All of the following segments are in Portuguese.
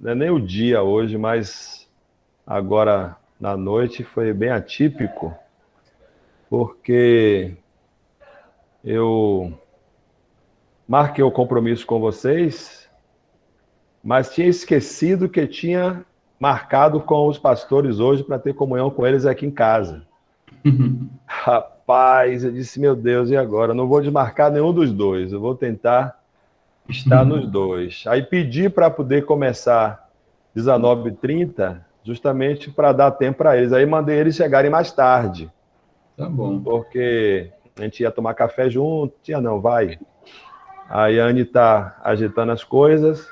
não é nem o dia hoje, mas agora na noite foi bem atípico, porque eu marquei o compromisso com vocês, mas tinha esquecido que tinha marcado com os pastores hoje para ter comunhão com eles aqui em casa. Rapaz, eu disse, meu Deus, e agora? Eu não vou desmarcar nenhum dos dois, eu vou tentar estar nos dois. Aí pedi para poder começar 19h30, justamente para dar tempo para eles. Aí mandei eles chegarem mais tarde. Tá bom. Porque a gente ia tomar café junto, tinha não, vai. Aí a Anne está agitando as coisas.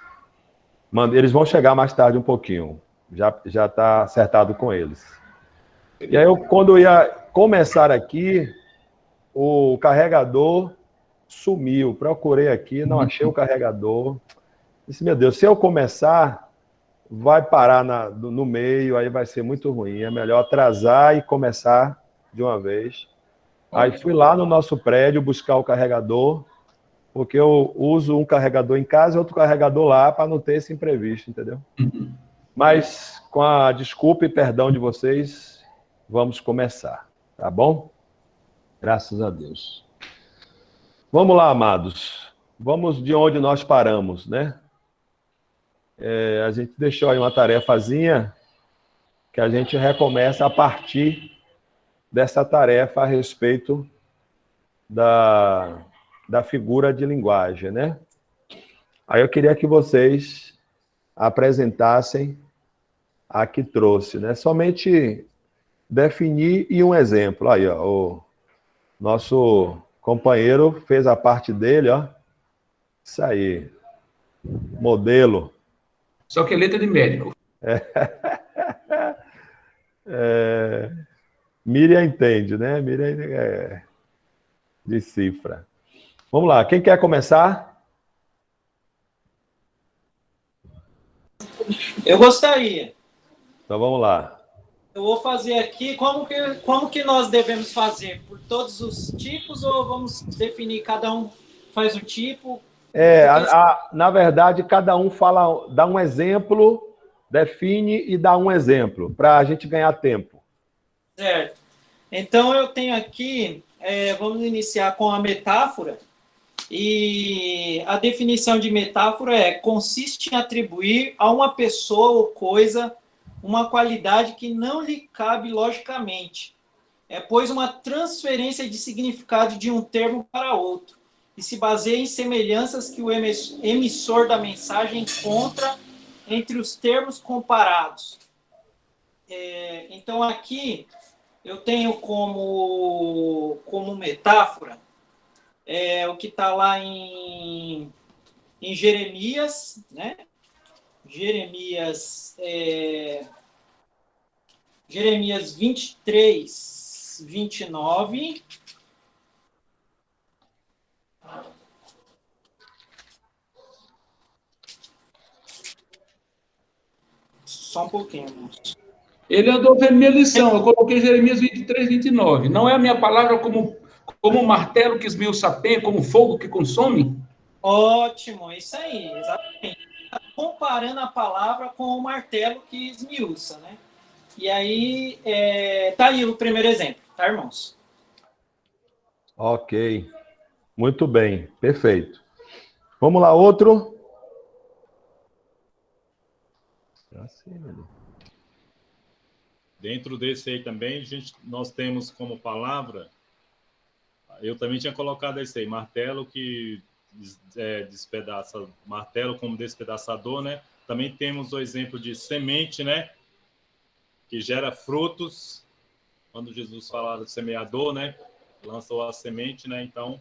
Eles vão chegar mais tarde um pouquinho. Já está acertado com eles. E aí, quando eu ia começar aqui, o carregador sumiu. Procurei aqui, não achei o carregador. Disse, meu Deus, se eu começar, vai parar no meio, aí vai ser muito ruim. É melhor atrasar e começar de uma vez. Aí fui lá no nosso prédio buscar o carregador, porque eu uso um carregador em casa e outro carregador lá para não ter esse imprevisto, entendeu? Mas, com a desculpa e perdão de vocês, vamos começar, tá bom? Graças a Deus. Vamos lá, amados. Vamos de onde nós paramos, né? A gente deixou aí uma tarefazinha que a gente recomeça a partir dessa tarefa a respeito da figura de linguagem, né? Aí eu queria que vocês apresentassem a que trouxe, né? Somente definir e um exemplo. Aí, ó, o nosso companheiro fez a parte dele, ó. Isso aí. Modelo. Só que é letra de médico. Miriam entende, né? Miriam decifra. Vamos lá, quem quer começar? Eu gostaria. Então vamos lá. Eu vou fazer aqui como que nós devemos fazer? Por todos os tipos ou vamos definir cada um faz um tipo? Na verdade, cada um dá um exemplo, define e dá um exemplo, para a gente ganhar tempo. Certo. Então eu tenho aqui, vamos iniciar com a metáfora. E a definição de metáfora consiste em atribuir a uma pessoa ou coisa uma qualidade que não lhe cabe logicamente. Pois uma transferência de significado de um termo para outro e se baseia em semelhanças que o emissor da mensagem encontra entre os termos comparados. Então, aqui eu tenho como metáfora o que está lá em Jeremias, né? Jeremias 23, 29. Só um pouquinho. Ele andou vendo minha lição. Eu coloquei Jeremias 23, 29. Não é a minha palavra como um martelo que esmiuça a penha, como fogo que consome? Ótimo, isso aí, exatamente. Comparando a palavra com o martelo que esmiuça, né? E aí, tá aí o primeiro exemplo, tá, irmãos? Ok. Muito bem, perfeito. Vamos lá, outro. Dentro desse aí também, nós temos como palavra, eu também tinha colocado esse aí, martelo que despedaça, martelo como despedaçador, né? Também temos o exemplo de semente, né? Que gera frutos, quando Jesus fala do semeador, né? Lançou a semente, né? Então,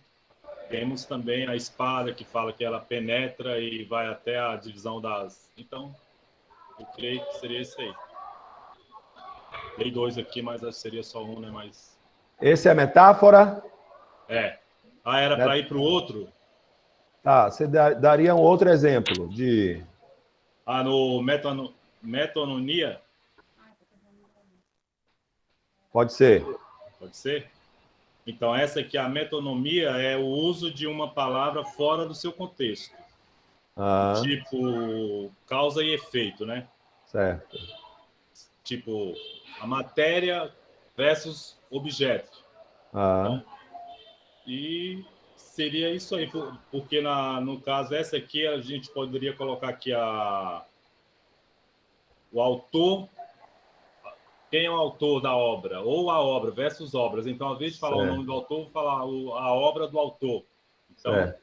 temos também a espada, que fala que ela penetra e vai até a divisão das... Então, eu creio que seria esse aí. Dei dois aqui, mas seria só um, né? Mas... Esse é a metáfora? Era para ir para o outro? Tá, você daria um outro exemplo de... No metononia? Pode ser. Pode ser? Então, essa aqui, a metonomia, é o uso de uma palavra fora do seu contexto. Tipo, causa e efeito, né? Certo. Tipo, a matéria versus objeto. Então, e seria isso aí, porque no caso, essa aqui, a gente poderia colocar aqui o autor, quem é o autor da obra, ou a obra versus obras. Então, ao invés de falar o nome do autor, vou falar a obra do autor. Então,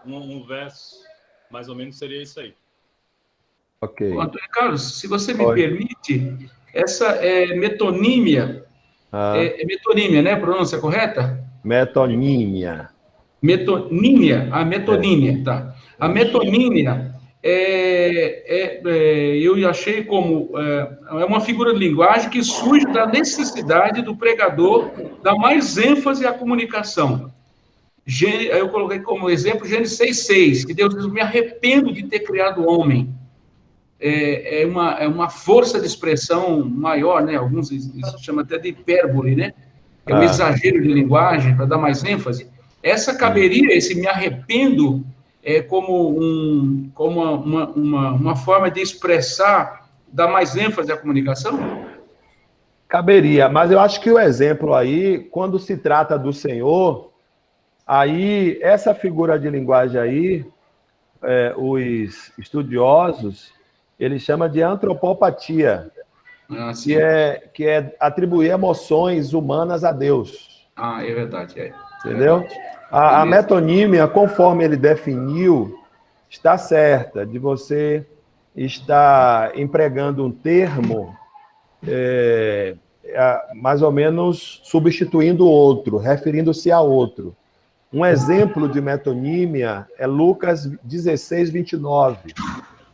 um verso, mais ou menos, seria isso aí. Ok. Antônio Carlos, se você me permite, essa é metonímia. É metonímia, né? A pronúncia correta? Metonímia. Metonímia, a metonímia, tá. A metonímia eu achei como é uma figura de linguagem que surge da necessidade do pregador dar mais ênfase à comunicação. Eu coloquei como exemplo Gênesis 6,6, que Deus diz: me arrependo de ter criado o homem. É uma força de expressão maior, né? Alguns chamam até de hipérbole, né? É um exagero de linguagem para dar mais ênfase. Essa caberia, esse me arrependo, como uma forma de expressar, dar mais ênfase à comunicação? Caberia, mas eu acho que o exemplo aí, quando se trata do Senhor, aí essa figura de linguagem aí, os estudiosos, eles chamam de antropopatia, que é atribuir emoções humanas a Deus. É verdade, Entendeu? A metonímia, conforme ele definiu, está certa, de você estar empregando um termo mais ou menos substituindo o outro, referindo-se a outro. Um exemplo de metonímia é Lucas 16, 29.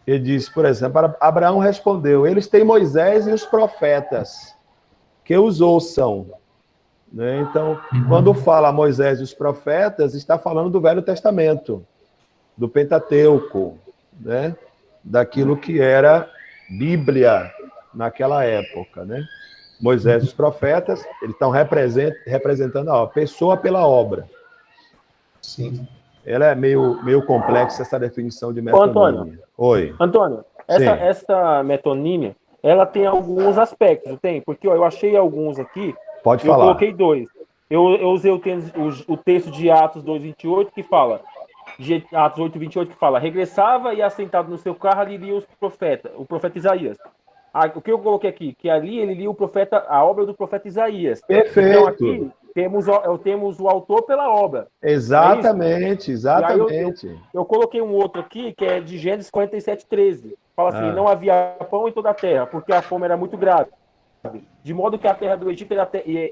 Ele diz, por exemplo, Abraão respondeu: eles têm Moisés e os profetas, que os ouçam. Né? Então, quando fala Moisés e os profetas, está falando do Velho Testamento, do Pentateuco, né? Daquilo que era Bíblia naquela época. Né? Moisés e os profetas, eles estão representando a pessoa pela obra. Sim. Ela é meio complexa, essa definição de metonímia. Antônio, Oi. Antônio, essa metonímia, ela tem alguns aspectos, tem? Porque eu achei alguns aqui. Pode falar. Eu coloquei dois. Eu usei o texto de Atos 2:28, que fala, Atos 8:28, que fala: regressava e assentado no seu carro, ali lia o profeta Isaías. O que eu coloquei aqui? Que ali ele lia a obra do profeta Isaías. Perfeito. Então aqui temos o autor pela obra. Exatamente, exatamente. Eu coloquei um outro aqui, que é de Gênesis 47:13. Fala assim: não havia pão em toda a terra, porque a fome era muito grave. De modo que a terra do Egito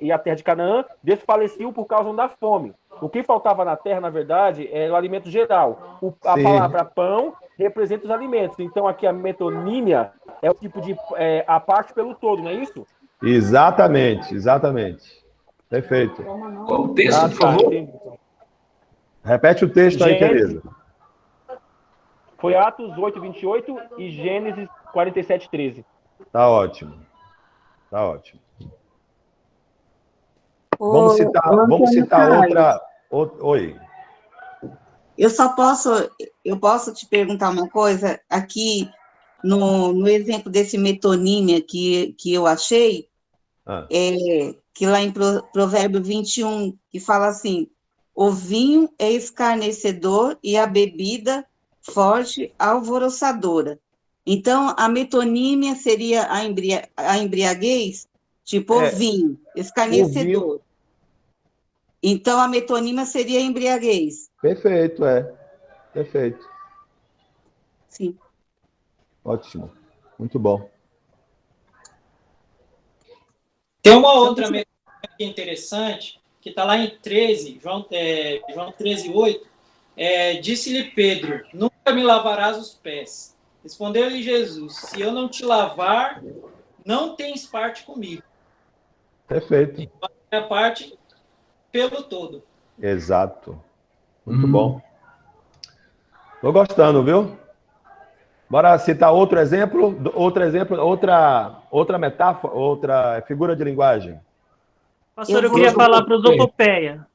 e a terra de Canaã desfaleciam por causa da fome. O que faltava na terra, na verdade, era o alimento geral. A palavra pão representa os alimentos. Então, aqui a metonímia é o tipo de a parte pelo todo, não é isso? Exatamente, exatamente. Perfeito. Qual o texto, por favor? Repete o texto aí, querido. Foi Atos 8:28 e Gênesis 47:13. Tá ótimo. Tá ótimo. Vamos citar outra. Oi. Eu posso te perguntar uma coisa? Aqui, no exemplo desse metonímia que eu achei, que lá em Provérbio 21, que fala assim: o vinho é escarnecedor e a bebida forte alvoroçadora. Então, a metonímia seria a embriaguez, tipo o vinho, escarnecedor. Vinho. Então, a metonímia seria a embriaguez. Perfeito, perfeito. Sim. Ótimo, muito bom. Tem uma outra metonímia interessante, que está lá em 13, João 13:8. Disse-lhe Pedro: nunca me lavarás os pés. Respondeu-lhe Jesus: se eu não te lavar, não tens parte comigo. Perfeito. Então, é a parte pelo todo. Exato. Muito bom. Estou gostando, viu? Bora citar outro exemplo, outra metáfora, outra figura de linguagem. Pastor, eu queria falar prosopopeia.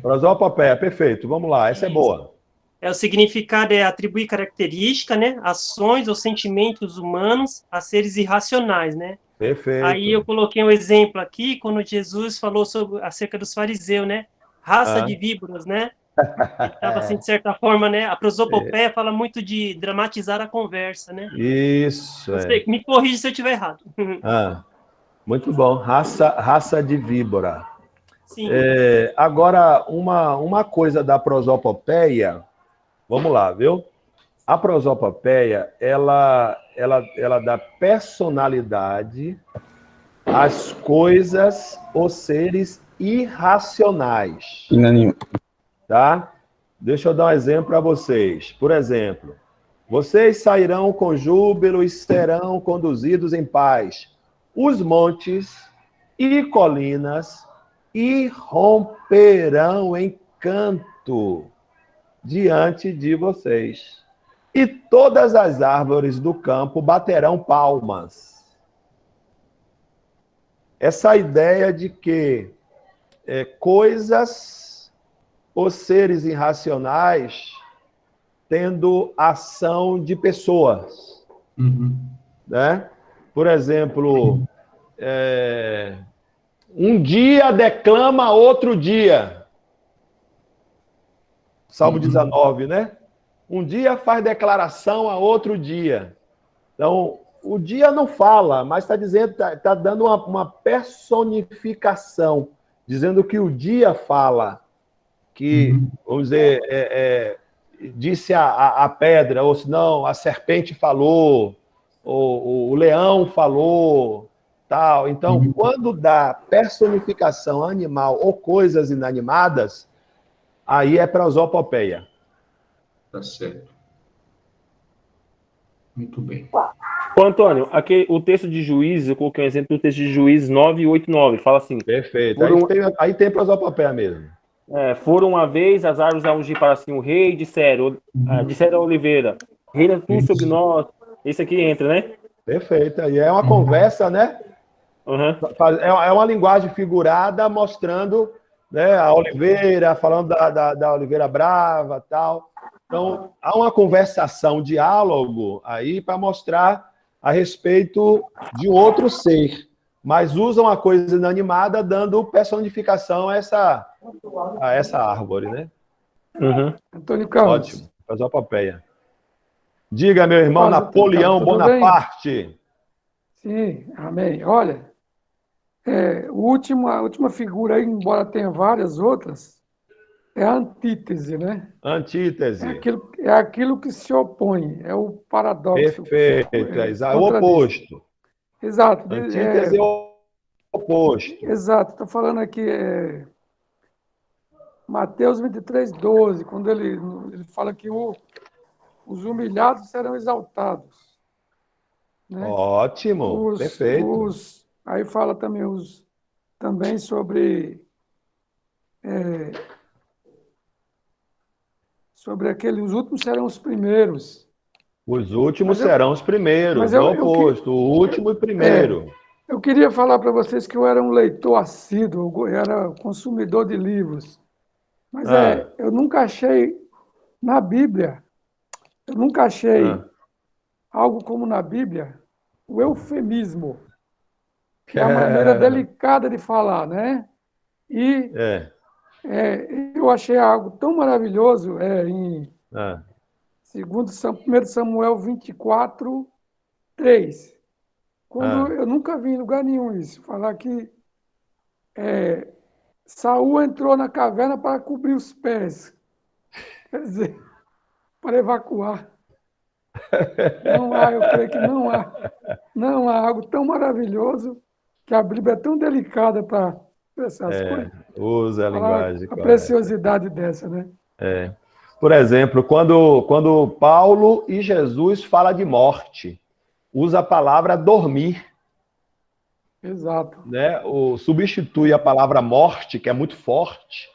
Prosopopeia, perfeito. Vamos lá, essa é boa. O significado é atribuir característica, né? Ações ou sentimentos humanos a seres irracionais, né? Perfeito. Aí eu coloquei um exemplo aqui, quando Jesus falou acerca dos fariseus, né? Raça de víboras, né? Estava assim, de certa forma, né? A prosopopeia fala muito de dramatizar a conversa, né? Isso, Me corrija se eu estiver errado. Muito bom. Raça de víbora. Sim. Agora, uma coisa da prosopopeia, vamos lá, viu? A prosopopeia, ela dá personalidade às coisas ou seres irracionais. Tá? Deixa eu dar um exemplo para vocês. Por exemplo, vocês sairão com júbilo e serão conduzidos em paz. Os montes e colinas irromperão em canto diante de vocês. E todas as árvores do campo baterão palmas. Essa ideia de que coisas ou seres irracionais tendo ação de pessoas. Né? Por exemplo, um dia declama outro dia. Salmo 19, né? Um dia faz declaração a outro dia. Então, o dia não fala, mas está dizendo, está dando uma personificação, dizendo que o dia fala, que, vamos dizer, disse a pedra, ou se não, a serpente falou, ou o leão falou, tal. Então, quando dá personificação animal ou coisas inanimadas, aí é prosopopeia. Tá certo. Muito bem. Ô, Antônio, aqui, o texto de Juízes, eu coloquei um exemplo do texto de Juízes 9:8-9, fala assim... Perfeito. Aí tem prosopopeia mesmo. Foram uma vez as árvores a ungir para si o rei, disseram a oliveira, reina tu sobre nós. Esse aqui entra, né? Perfeito. E é uma conversa, né? É uma linguagem figurada mostrando, né, a oliveira, falando da oliveira brava, tal. Então, há uma conversação, um diálogo aí para mostrar a respeito de outro ser, mas usam a coisa inanimada dando personificação a essa árvore, né? Antônio Carlos. Ótimo, prosopopeia. Diga, meu irmão Napoleão Bonaparte. Sim, amém. Olha, a última figura aí, embora tenha várias outras, é a antítese, né? Antítese. É aquilo que se opõe, é o paradoxo. Perfeito, é o oposto. Exato. Antítese é o oposto. Exato, estou falando aqui, Mateus 23:12, quando ele fala que os humilhados serão exaltados. Né? Ótimo, perfeito. Aí fala também sobre os últimos serão os primeiros. Os últimos serão os primeiros, é o oposto, o último e primeiro. Eu queria falar para vocês que eu era um leitor assíduo, eu era consumidor de livros, mas eu nunca achei na Bíblia, algo como na Bíblia, o eufemismo, que é a maneira delicada de falar, né? E eu achei algo tão maravilhoso em 1 Samuel 24:3, quando eu nunca vi em lugar nenhum isso, falar que Saul entrou na caverna para cobrir os pés, quer dizer, para evacuar. Não há, eu creio que não há algo tão maravilhoso, que a Bíblia é tão delicada para essas coisas. Usa a linguagem. A preciosidade dessa, né? Por exemplo, quando Paulo e Jesus falam de morte, usa a palavra dormir. Exato. Né? Substitui a palavra morte, que é muito forte,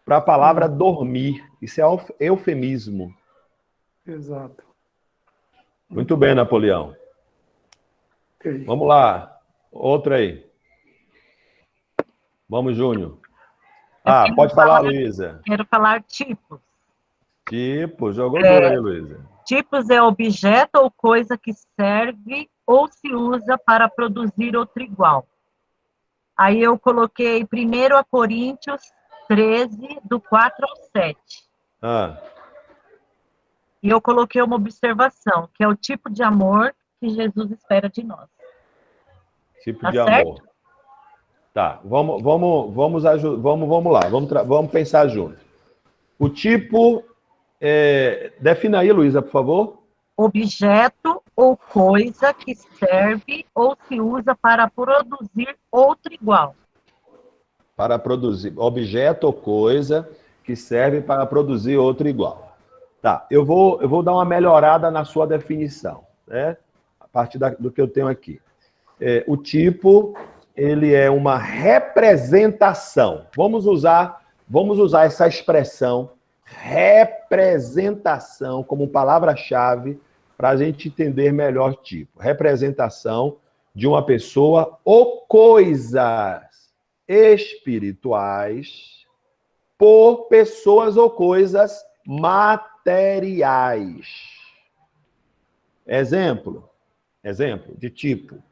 para a palavra dormir. Isso é eufemismo. Exato. Muito bem, Napoleão. Okay. Vamos lá. Outra aí. Vamos, Júnior. Pode falar, Luísa. Quero falar tipos. Tipo, jogou duro aí, Luísa. Tipos é objeto ou coisa que serve ou se usa para produzir outro igual. Aí eu coloquei 1 Coríntios 13, do 4 ao 7. Ah, E eu coloquei uma observação, que é o tipo de amor que Jesus espera de nós. tipo Tá de certo? amor. Tá, vamos lá, vamos pensar junto. O tipo, defina aí, Luísa, por favor. Objeto ou coisa que serve ou se usa para produzir outro igual. Para produzir, objeto ou coisa que serve para produzir outro igual. Tá, eu vou dar uma melhorada na sua definição, né? A partir do que eu tenho aqui. O tipo, ele é uma representação. Vamos usar essa expressão, representação, como palavra-chave para a gente entender melhor tipo. Representação de uma pessoa ou coisas espirituais por pessoas ou coisas materiais. Exemplo de tipo.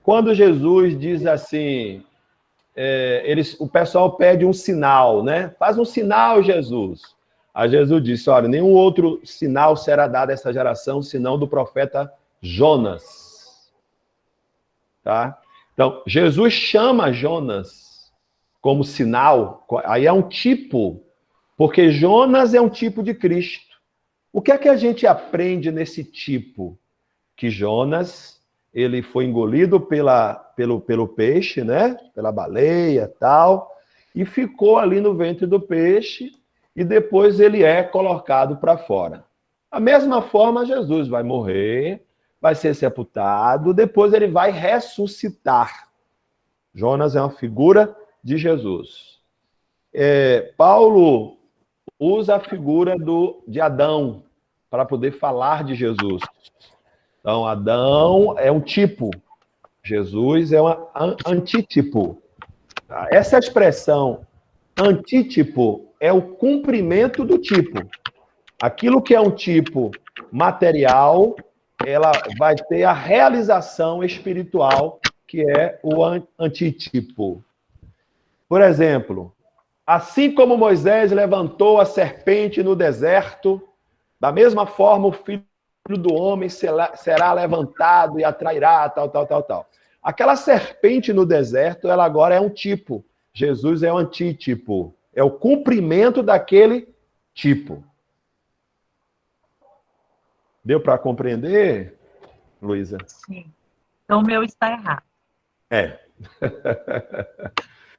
Quando Jesus diz assim, o pessoal pede um sinal, né? Faz um sinal, Jesus. Aí Jesus disse, olha, nenhum outro sinal será dado a essa geração, senão do profeta Jonas. Tá? Então, Jesus chama Jonas como sinal, aí é um tipo, porque Jonas é um tipo de Cristo. O que é que a gente aprende nesse tipo? Que Jonas, ele foi engolido pelo peixe, né? Pela baleia e tal, e ficou ali no ventre do peixe, e depois ele é colocado para fora. Da mesma forma, Jesus vai morrer, vai ser sepultado, depois ele vai ressuscitar. Jonas é uma figura de Jesus. Paulo usa a figura de Adão para poder falar de Jesus. Então, Adão é um tipo, Jesus é um antítipo. Essa expressão antítipo é o cumprimento do tipo. Aquilo que é um tipo material, ela vai ter a realização espiritual, que é o antítipo. Por exemplo, assim como Moisés levantou a serpente no deserto, da mesma forma o Filho do Homem será levantado e atrairá, tal. Aquela serpente no deserto, ela agora é um tipo. Jesus é o antítipo. É o cumprimento daquele tipo. Deu para compreender, Luísa? Sim. Então, o meu está errado.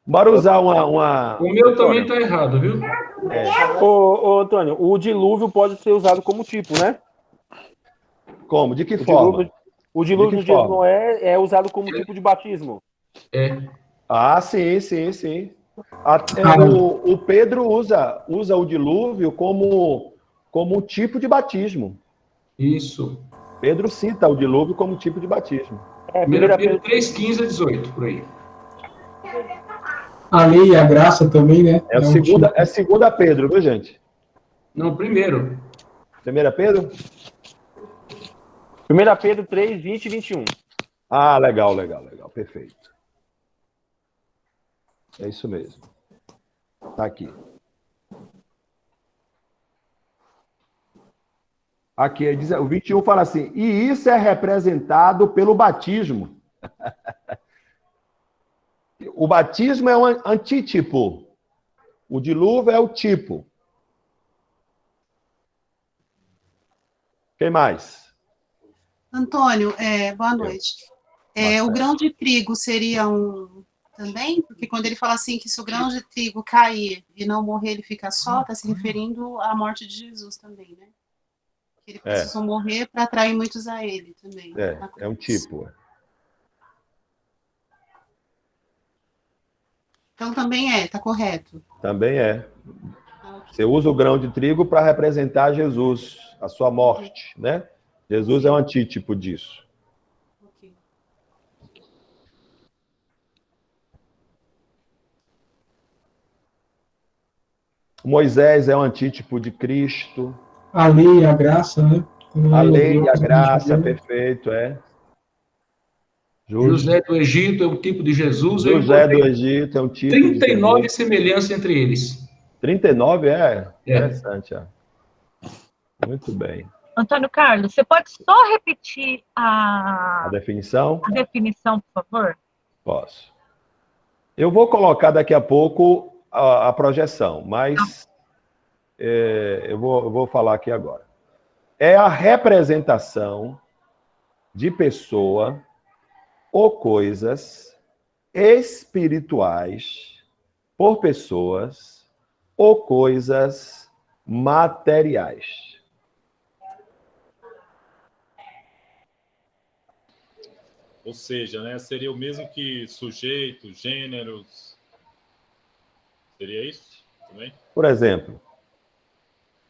Bora usar uma... O meu também está errado, viu? Ô, Antônio, o dilúvio pode ser usado como tipo, né? Como? De que forma? O dilúvio no dia de Noé é usado como tipo de batismo. Ah, sim. Até o Pedro usa o dilúvio como um tipo de batismo. Isso. Pedro cita o dilúvio como tipo de batismo. 1 Pedro 3:15 a 18, por aí. A lei e a graça também, né? É segunda Pedro, viu, gente? Não, primeiro. 1 Pedro? 1 Pedro 3, 20 e 21. Ah, legal. Perfeito. É isso mesmo. Tá aqui. Aqui, o 21 fala assim, e isso é representado pelo batismo. O batismo é um antítipo. O dilúvio é o tipo. Quem mais? Antônio, boa noite. O grão de trigo seria um também? Porque quando ele fala assim que se o grão de trigo cair e não morrer, ele fica só, está se referindo à morte de Jesus também, né? Que ele precisou morrer para atrair muitos a ele também. É um tipo. Então também está correto? Também é. Você usa o grão de trigo para representar Jesus, a sua morte, né? Jesus é um antítipo disso. Moisés é um antítipo de Cristo. A lei e a graça, né? A lei e a graça, perfeito, é. José do Egito é o tipo de Jesus. José do Egito é um tipo de Jesus. 39 semelhanças entre eles. 39, é? Interessante, é. Muito bem. Antônio Carlos, você pode só repetir a definição? A definição, por favor? Posso. Eu vou colocar daqui a pouco a projeção, mas eu vou falar aqui agora. É a representação de pessoa ou coisas espirituais por pessoas ou coisas materiais. Ou seja, né, seria o mesmo que sujeito, gêneros. Seria isso também? Por exemplo.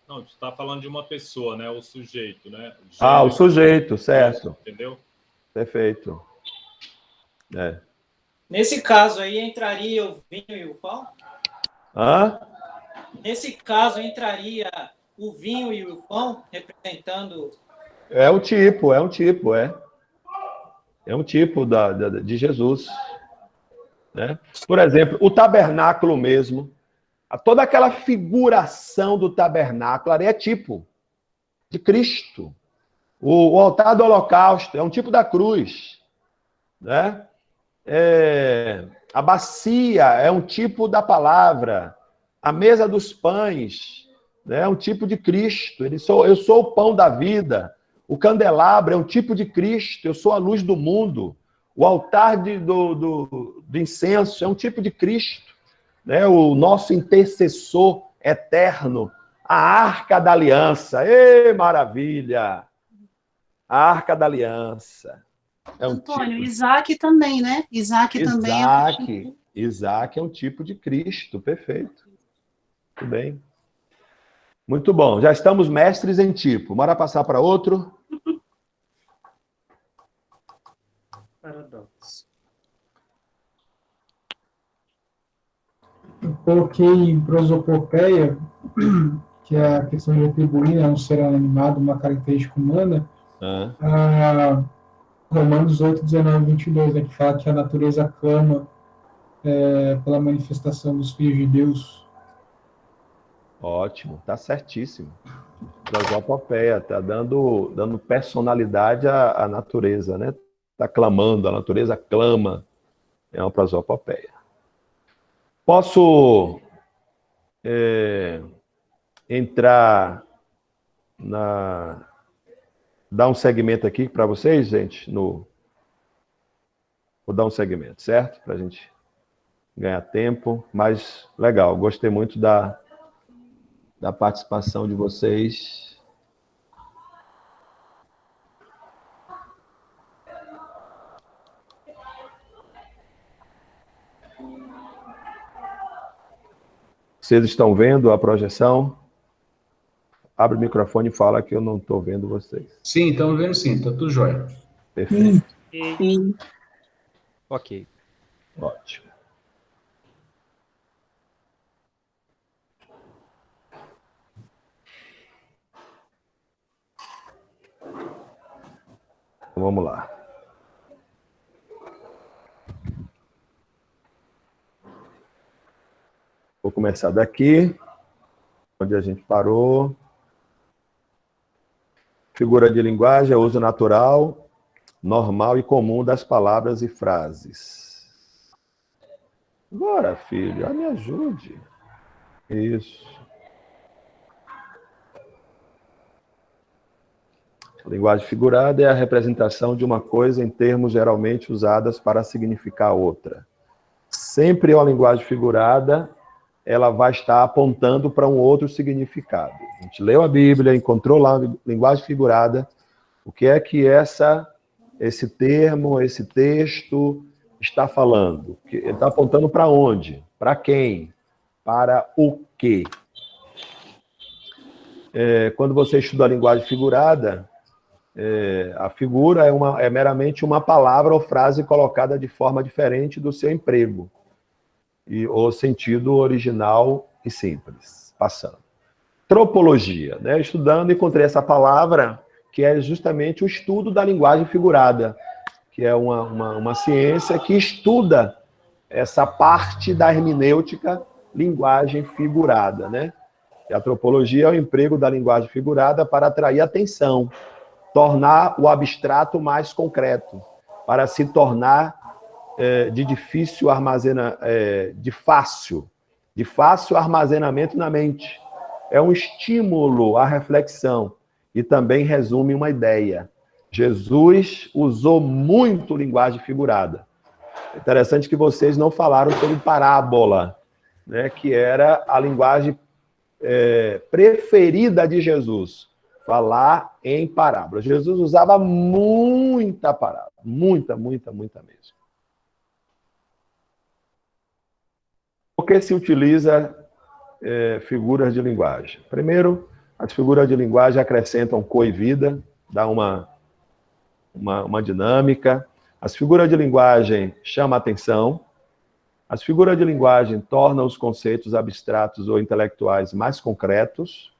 Não, você está falando de uma pessoa, né? O sujeito, né? Gênero, o sujeito, certo. Isso, entendeu? Perfeito. É. Nesse caso aí, entraria o vinho e o pão? Hã? Nesse caso, entraria o vinho e o pão, representando... É um tipo, é. É um tipo de Jesus. Né? Por exemplo, o tabernáculo mesmo. Toda aquela figuração do tabernáculo é tipo de Cristo. O altar do holocausto é um tipo da cruz. Né? A bacia é um tipo da palavra. A mesa dos pães, né, é um tipo de Cristo. Eu sou o pão da vida. O candelabro é um tipo de Cristo. Eu sou a luz do mundo. O altar do incenso é um tipo de Cristo. Né? O nosso intercessor eterno. A arca da aliança. Ê, maravilha! A arca da aliança. Antônio, Isaac também, né? Isaac também Isaac é um tipo de Cristo, perfeito. Muito bem. Muito bom, já estamos mestres em tipo. Bora passar para outro? Paradoxo. Eu coloquei prosopopeia, que é a questão de atribuir a um ser animado uma característica humana. Romanos 8, 19 e 22, né, que fala que a natureza clama pela manifestação dos filhos de Deus. Ótimo, tá certíssimo. Prosopopeia, tá dando personalidade à natureza, né? Tá clamando, a natureza clama. É uma prosopopeia. Posso entrar dar um segmento aqui para vocês, gente? Vou dar um segmento, certo? Para a gente ganhar tempo. Mas, legal, gostei muito da participação de vocês. Vocês estão vendo a projeção? Abre o microfone e fala que eu não estou vendo vocês. Sim, estamos vendo sim, está tudo jóia. Perfeito. Sim. Ok. Ótimo. Então, vamos lá. Vou começar daqui, onde a gente parou. Figura de linguagem é uso natural, normal e comum das palavras e frases. Agora, filho, me ajude. Isso. A linguagem figurada é a representação de uma coisa em termos geralmente usados para significar outra. Sempre uma linguagem figurada, ela vai estar apontando para um outro significado. A gente leu a Bíblia, encontrou lá a linguagem figurada, o que é que esse termo, esse texto está falando? Ele está apontando para onde? Para quem? Para o quê? Quando você estuda a linguagem figurada, a figura é meramente uma palavra ou frase colocada de forma diferente do seu emprego, ou sentido original e simples. passando. Tropologia, né? Estudando, encontrei essa palavra, que é justamente o estudo da linguagem figurada, que é uma ciência que estuda essa parte da hermenêutica, linguagem figurada, né? E a tropologia é o emprego da linguagem figurada para atrair atenção, tornar o abstrato mais concreto, para se tornar de fácil armazenamento na mente. É um estímulo à reflexão e também resume uma ideia. Jesus usou muito linguagem figurada. É interessante que vocês não falaram sobre parábola, né, que era a linguagem preferida de Jesus, falar em parábola. Jesus usava muita parábola, muita mesmo. Por que se utiliza figuras de linguagem? Primeiro, as figuras de linguagem acrescentam cor e vida, dá uma dinâmica. As figuras de linguagem chamam a atenção. As figuras de linguagem tornam os conceitos abstratos ou intelectuais mais concretos.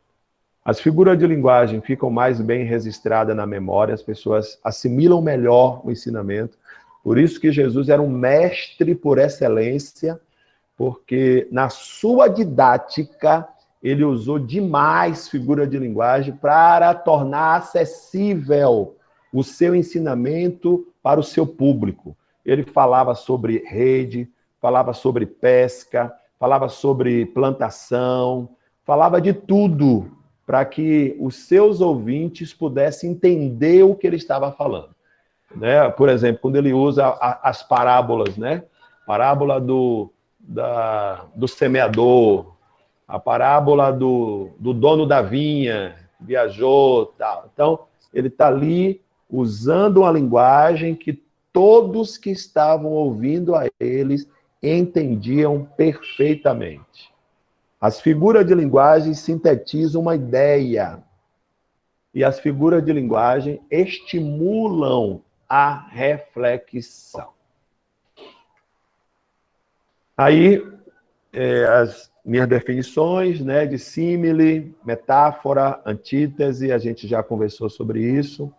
As figuras de linguagem ficam mais bem registradas na memória, as pessoas assimilam melhor o ensinamento. Por isso que Jesus era um mestre por excelência, porque na sua didática ele usou demais figuras de linguagem para tornar acessível o seu ensinamento para o seu público. Ele falava sobre rede, falava sobre pesca, falava sobre plantação, falava de tudo para que os seus ouvintes pudessem entender o que ele estava falando. Né? Por exemplo, quando ele usa as parábolas, né? Parábola do semeador, a parábola do dono da vinha, viajou, tal. Então, ele está ali usando uma linguagem que todos que estavam ouvindo a eles entendiam perfeitamente. As figuras de linguagem sintetizam uma ideia, e as figuras de linguagem estimulam a reflexão. Aí, as minhas definições, né, de símile, metáfora, antítese, a gente já conversou sobre isso.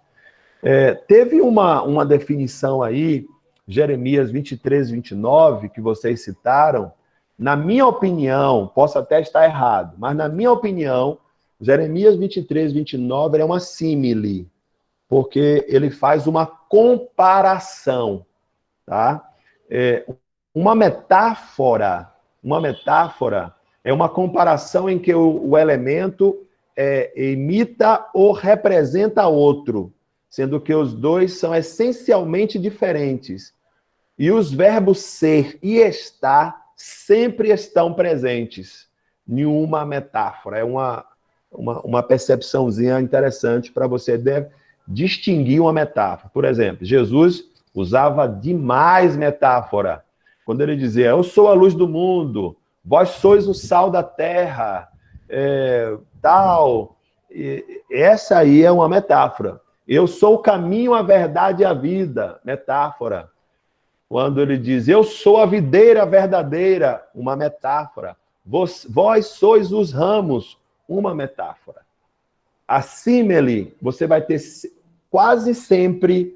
Teve uma definição aí, Jeremias 23, 29, que vocês citaram. Na minha opinião, posso até estar errado, mas na minha opinião, Jeremias 23, 29 é uma símile, porque ele faz uma comparação, tá? Uma metáfora é uma comparação em que o elemento imita ou representa outro, sendo que os dois são essencialmente diferentes. E os verbos ser e estar sempre estão presentes em uma metáfora. É uma percepçãozinha interessante para você distinguir uma metáfora. Por exemplo, Jesus usava demais metáfora. Quando ele dizia, eu sou a luz do mundo, vós sois o sal da terra, tal. Essa aí é uma metáfora. Eu sou o caminho, a verdade e a vida, metáfora. Quando ele diz, eu sou a videira verdadeira, uma metáfora. Vós sois os ramos, uma metáfora. A símile, você vai ter quase sempre,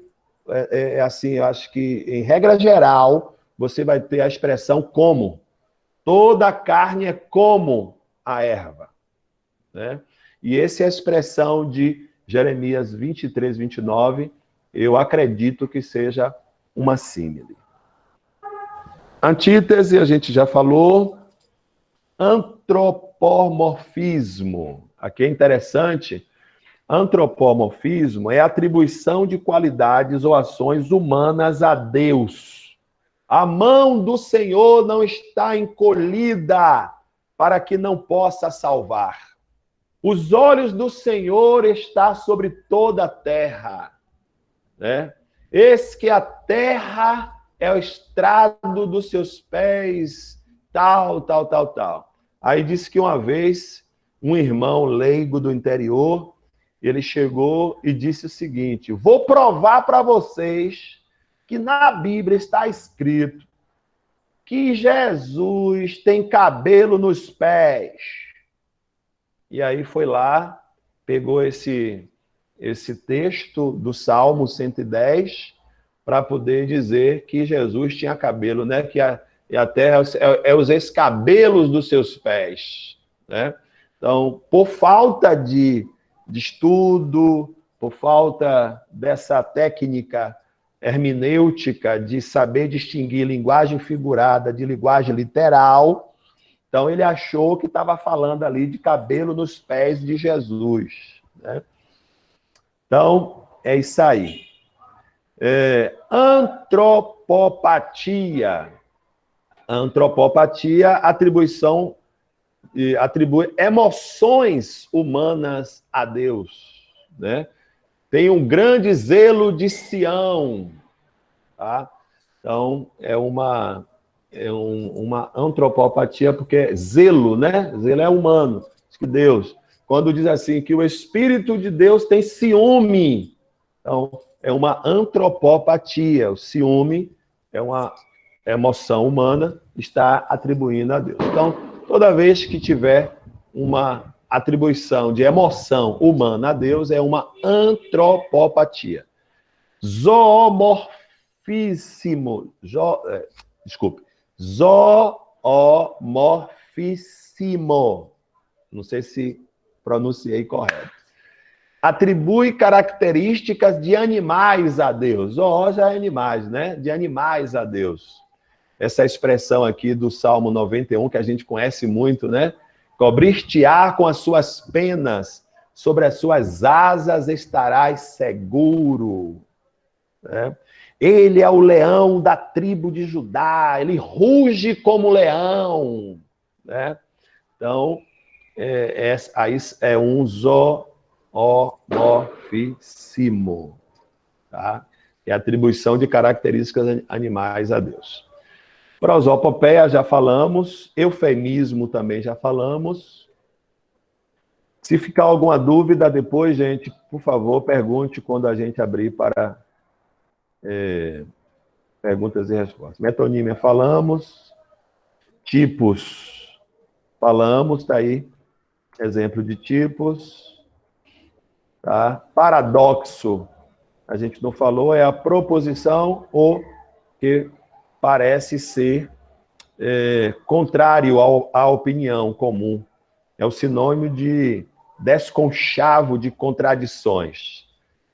assim, eu acho que em regra geral, você vai ter a expressão como. Toda a carne é como a erva. Né? E essa é a expressão de Jeremias 23, 29, eu acredito que seja uma símile. Antítese, a gente já falou. Antropomorfismo. Aqui é interessante. Antropomorfismo é a atribuição de qualidades ou ações humanas a Deus. A mão do Senhor não está encolhida para que não possa salvar. Os olhos do Senhor estão sobre toda a terra. Né? Eis que a terra é o estrado dos seus pés, tal. Aí disse que uma vez, um irmão leigo do interior, ele chegou e disse o seguinte, vou provar para vocês que na Bíblia está escrito que Jesus tem cabelo nos pés. e aí foi lá, pegou esse texto do Salmo 110 para poder dizer que Jesus tinha cabelo, né? Que a terra é os escabelos dos seus pés, né? Então, por falta de estudo, por falta dessa técnica hermenêutica de saber distinguir linguagem figurada de linguagem literal, então ele achou que estava falando ali de cabelo nos pés de Jesus, né? Então, é isso aí. Antropopatia. Antropopatia, atribui emoções humanas a Deus, né? Tem um grande zelo de Sião, tá? Então, é uma antropopatia, porque zelo, né? Zelo é humano. Diz que Deus, quando diz assim, que o Espírito de Deus tem ciúme, então, é uma antropopatia. O ciúme é uma emoção humana, está atribuindo a Deus. Então, toda vez que tiver uma atribuição de emoção humana a Deus, é uma antropopatia. Zoomorfismo. Zoomorfismo. Não sei se pronunciei correto. Atribui características de animais a Deus. Zoó já é animais, né? De animais a Deus. Essa expressão aqui do Salmo 91, que a gente conhece muito, né? Cobrir-te-á com as suas penas, sobre as suas asas estarás seguro. Né? Ele é o leão da tribo de Judá, ele ruge como leão. Né? Então, aí é um zoomorfismo, tá? É a atribuição de características animais a Deus. Prosopopeia já falamos, eufemismo também já falamos. Se ficar alguma dúvida depois, gente, por favor, pergunte quando a gente abrir para perguntas e respostas. Metonímia falamos, tipos falamos, tá aí, exemplo de tipos. Tá? Paradoxo, a gente não falou, é a proposição ou que parece ser contrário à opinião comum. É o sinônimo de desconchavo de contradições.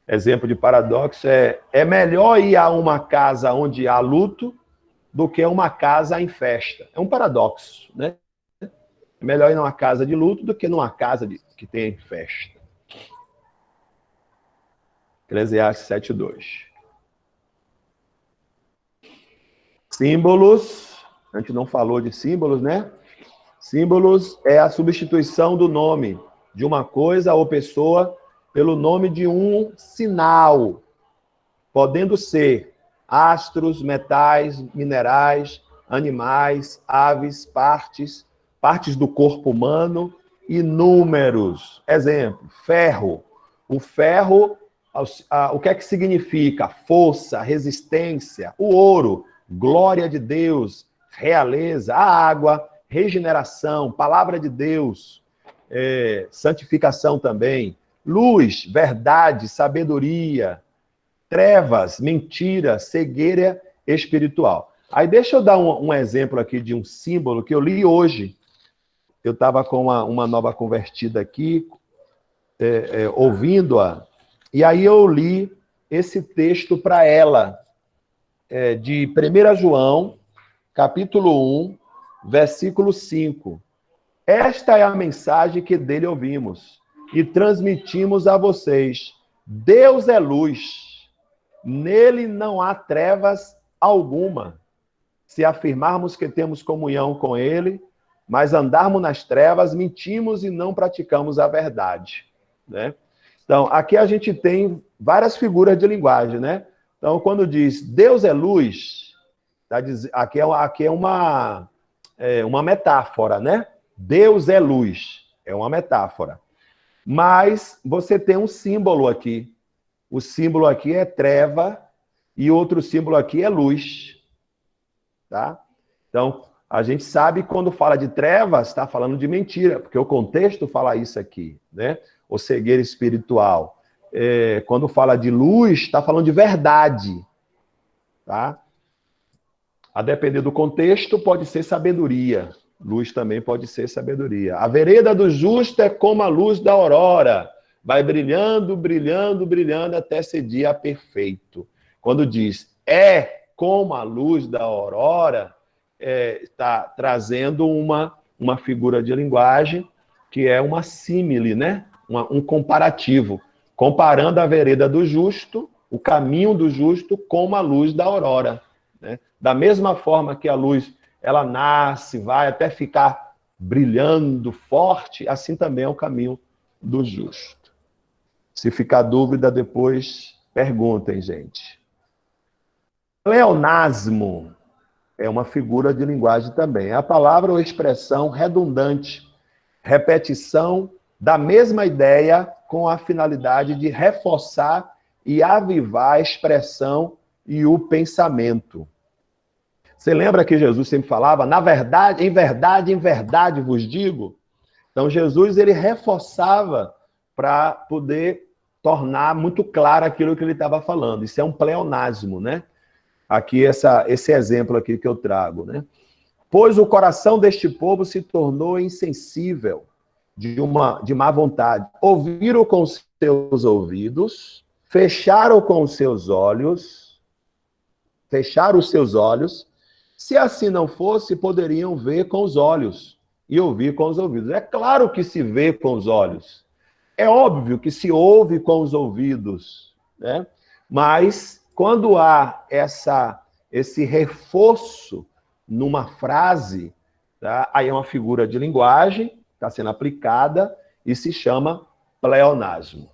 Exemplo de paradoxo é melhor ir a uma casa onde há luto do que a uma casa em festa. É um paradoxo, né? É melhor ir numa casa de luto do que numa casa que tem festa. Eclesiastes 7:2. Símbolos, a gente não falou de símbolos, né? Símbolos é a substituição do nome de uma coisa ou pessoa pelo nome de um sinal, podendo ser astros, metais, minerais, animais, aves, partes do corpo humano e números. Exemplo, ferro. O ferro, o que é que significa? Força, resistência. O ouro, glória de Deus, realeza. A água, regeneração, palavra de Deus, santificação também. Luz, verdade, sabedoria. Trevas, mentira, cegueira espiritual. Aí deixa eu dar um exemplo aqui de um símbolo que eu li hoje. Eu estava com uma nova convertida aqui, ouvindo-a, e aí eu li esse texto para ela, de 1 João, capítulo 1, versículo 5. Esta é a mensagem que dele ouvimos e transmitimos a vocês. Deus é luz, nele não há trevas alguma. Se afirmarmos que temos comunhão com ele, mas andarmos nas trevas, mentimos e não praticamos a verdade. Né? Então, aqui a gente tem várias figuras de linguagem, né? Então, quando diz Deus é luz, aqui é uma metáfora, né? Deus é luz, é uma metáfora. Mas você tem um símbolo aqui. O símbolo aqui é treva e outro símbolo aqui é luz. Tá? Então, A gente sabe que quando fala de trevas, está falando de mentira, porque o contexto fala isso aqui, né? Ou cegueira espiritual. Quando fala de luz, está falando de verdade, tá? A depender do contexto, pode ser sabedoria. Luz também pode ser sabedoria. A vereda do justo é como a luz da aurora. Vai brilhando, brilhando, brilhando até ser dia perfeito. Quando diz é como a luz da aurora, está trazendo uma figura de linguagem que é uma símile, né? Um comparativo. Comparando a vereda do justo, o caminho do justo, com a luz da aurora. Né? Da mesma forma que a luz ela nasce, vai até ficar brilhando forte, assim também é o caminho do justo. Se ficar dúvida, depois perguntem, gente. Pleonasmo é uma figura de linguagem também. É a palavra ou expressão redundante, repetição da mesma ideia com a finalidade de reforçar e avivar a expressão e o pensamento. Você lembra que Jesus sempre falava, na verdade, em verdade vos digo? Então, Jesus, ele reforçava para poder tornar muito claro aquilo que ele estava falando. Isso é um pleonasmo, né? Aqui, esse exemplo aqui que eu trago, né? Pois o coração deste povo se tornou insensível, de má vontade. Ouviram com os seus ouvidos, fecharam com os seus olhos, fecharam os seus olhos. Se assim não fosse, poderiam ver com os olhos e ouvir com os ouvidos. É claro que se vê com os olhos. É óbvio que se ouve com os ouvidos, né? Mas quando há esse reforço numa frase, tá? Aí é uma figura de linguagem, está sendo aplicada e se chama pleonasmo.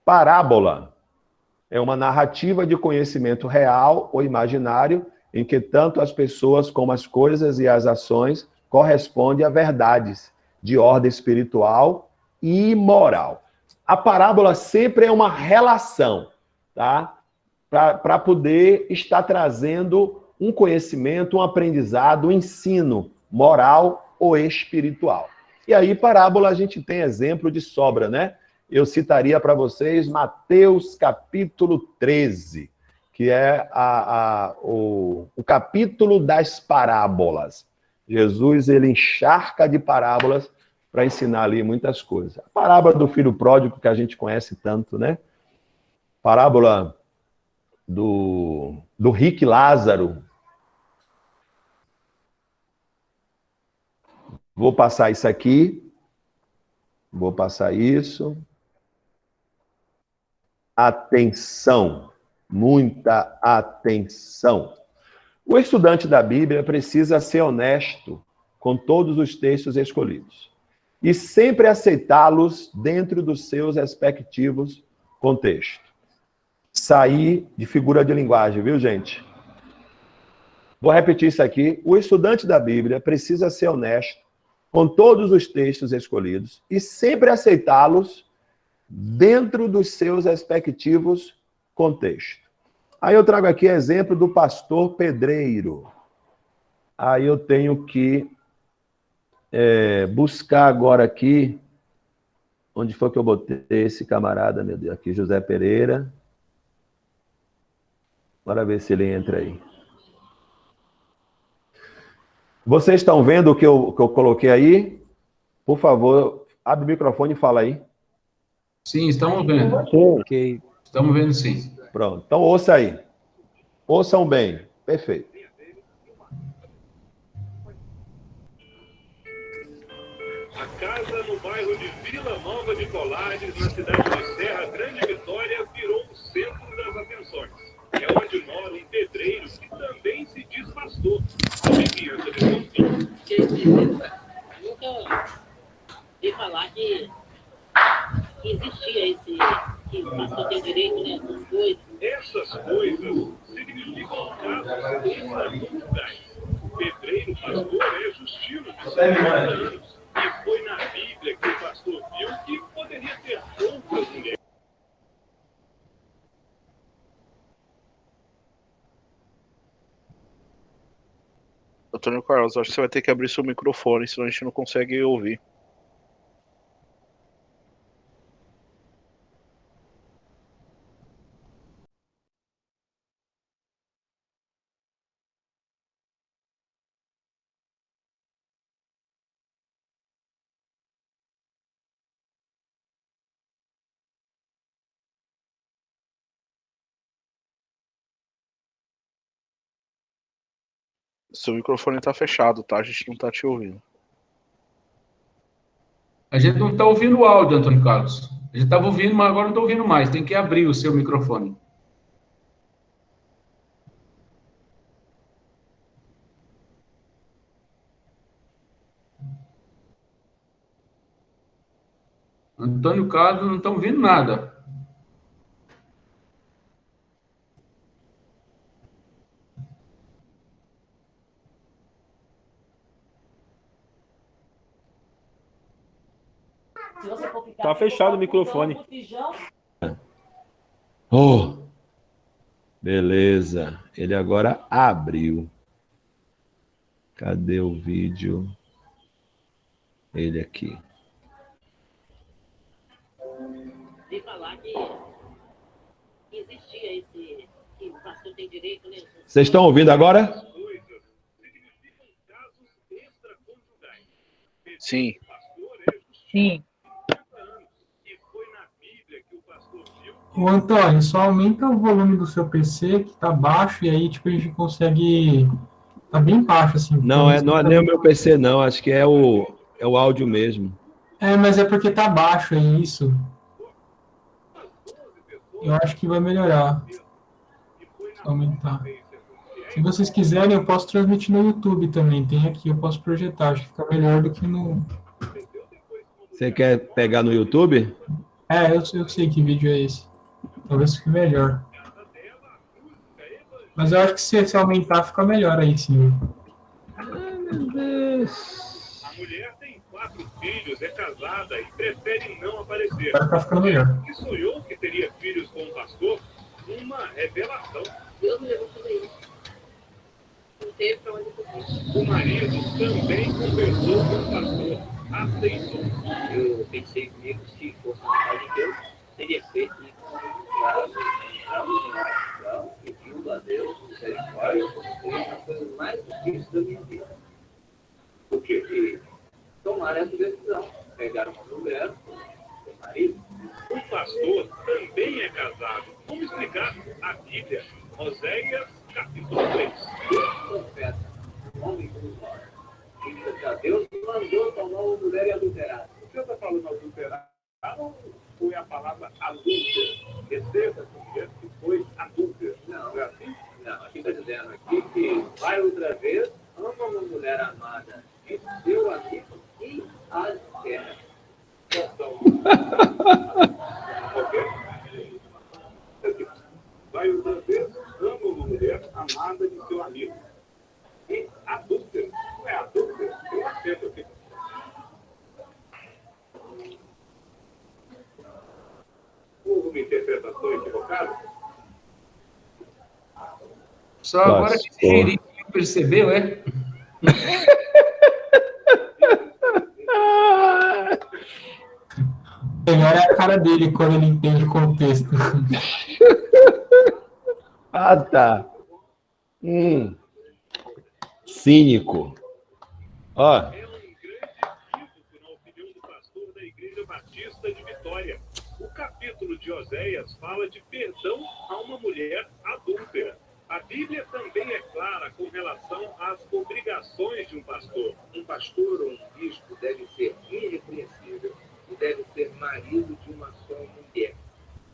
Parábola é uma narrativa de conhecimento real ou imaginário em que tanto as pessoas como as coisas e as ações correspondem a verdades de ordem espiritual e moral. A parábola sempre é uma relação, tá? Para poder estar trazendo um conhecimento, um aprendizado, um ensino moral ou espiritual. E aí, parábola, a gente tem exemplo de sobra, né? Eu citaria para vocês Mateus capítulo 13, que é o capítulo das parábolas. Jesus, ele encharca de parábolas para ensinar ali muitas coisas. A parábola do filho pródigo, que a gente conhece tanto, né? Parábola do rico Lázaro. Vou passar isso aqui. Vou passar isso. Atenção, muita atenção. O estudante da Bíblia precisa ser honesto com todos os textos escolhidos e sempre aceitá-los dentro dos seus respectivos contextos. Sair de figura de linguagem, viu, gente? Vou repetir isso aqui. O estudante da Bíblia precisa ser honesto com todos os textos escolhidos e sempre aceitá-los dentro dos seus respectivos contextos. Aí eu trago aqui exemplo do pastor pedreiro. Aí eu tenho que buscar agora aqui, onde foi que eu botei esse camarada, meu Deus, aqui, José Pereira. Bora ver se ele entra aí. Vocês estão vendo o que eu coloquei aí? Por favor, abre o microfone e fala aí. Sim, estamos vendo. Ok. Estamos vendo, sim. Pronto, então ouça aí. Ouçam bem. Perfeito. A casa no bairro de Vila Nova de Colares, na cidade de Serra Grande Vitória, virou o centro das atenções. É onde mora um pedreiro que também se diz pastor. A vizinhança de nunca vi falar que existia esse, que o pastor tem direito, né, essas coisas. Essas coisas significam casos extraconjugais. O pedreiro pastor é Justino, de 70 anos. E foi na Bíblia que o pastor viu que poderia ter outras mulheres. Antônio Carlos, acho que você vai ter que abrir seu microfone, senão a gente não consegue ouvir. Seu microfone tá fechado, tá? A gente não tá te ouvindo. A gente não está ouvindo o áudio, Antônio Carlos. A gente estava ouvindo, mas agora não está ouvindo mais. Tem que abrir o seu microfone. Antônio Carlos, não estão ouvindo nada. Tá fechado o microfone. Oh, beleza. Ele agora abriu. Cadê o vídeo? Ele aqui. De falar que existia esse... que o pastor tem direito, né? Vocês estão ouvindo agora? Sim. Sim. Ô, Antônio, só aumenta o volume do seu PC, que tá baixo, e aí, tipo, a gente consegue... Tá bem baixo, assim. Não é nem o meu PC, não. Acho que é o áudio mesmo. É, mas é porque tá baixo, é isso. Eu acho que vai melhorar. Só aumentar. Se vocês quiserem, eu posso transmitir no YouTube também. Tem aqui, eu posso projetar. Acho que fica melhor do que no... Você quer pegar no YouTube? É, eu sei que vídeo é esse. Talvez fique melhor. Mas eu acho que se aumentar, fica melhor aí, sim. Meu Deus. A mulher tem 4 filhos, é casada e prefere não aparecer. Agora tá ficando melhor. E sonhou que teria filhos com o pastor, uma revelação. Deus me levou tudo isso. Não teve pra onde fugir. O marido também conversou com o pastor, aceitou. Eu pensei comigo, se fosse a vontade de Deus, teria feito pedindo a Deus misericórdia, foi uma coisa mais difícil da minha vida. Porque tomaram essa decisão, pegaram uma mulher, o marido. O pastor também é casado. Vamos explicar a Bíblia. Oséias, capítulo 3. Deus profeta, homem como nós, que diz que Deus mandou tomar uma mulher e adulterar. O que eu estou falando adulterar? Foi a palavra adulta. Receba essa mulher que foi adulta. Não é assim? Não, aqui está dizendo aqui que vai outra vez, ama uma mulher amada e seu amigo e adultera. Vai outra vez, ama uma mulher amada de seu amigo. E adulta. Não é adulta? Tem um acento aqui. Houve uma interpretação equivocada? Só agora que o Jeri percebeu, é? Melhor é a cara dele quando ele entende o contexto. Ah, tá. Cínico. Ó. É um grande equívoco na opinião do pastor da Igreja Batista de Vitória. O capítulo de Oséias fala de perdão a uma mulher adúltera. A Bíblia também é clara com relação às obrigações de um pastor. Um pastor ou um bispo deve ser irrepreensível e deve ser marido de uma só mulher.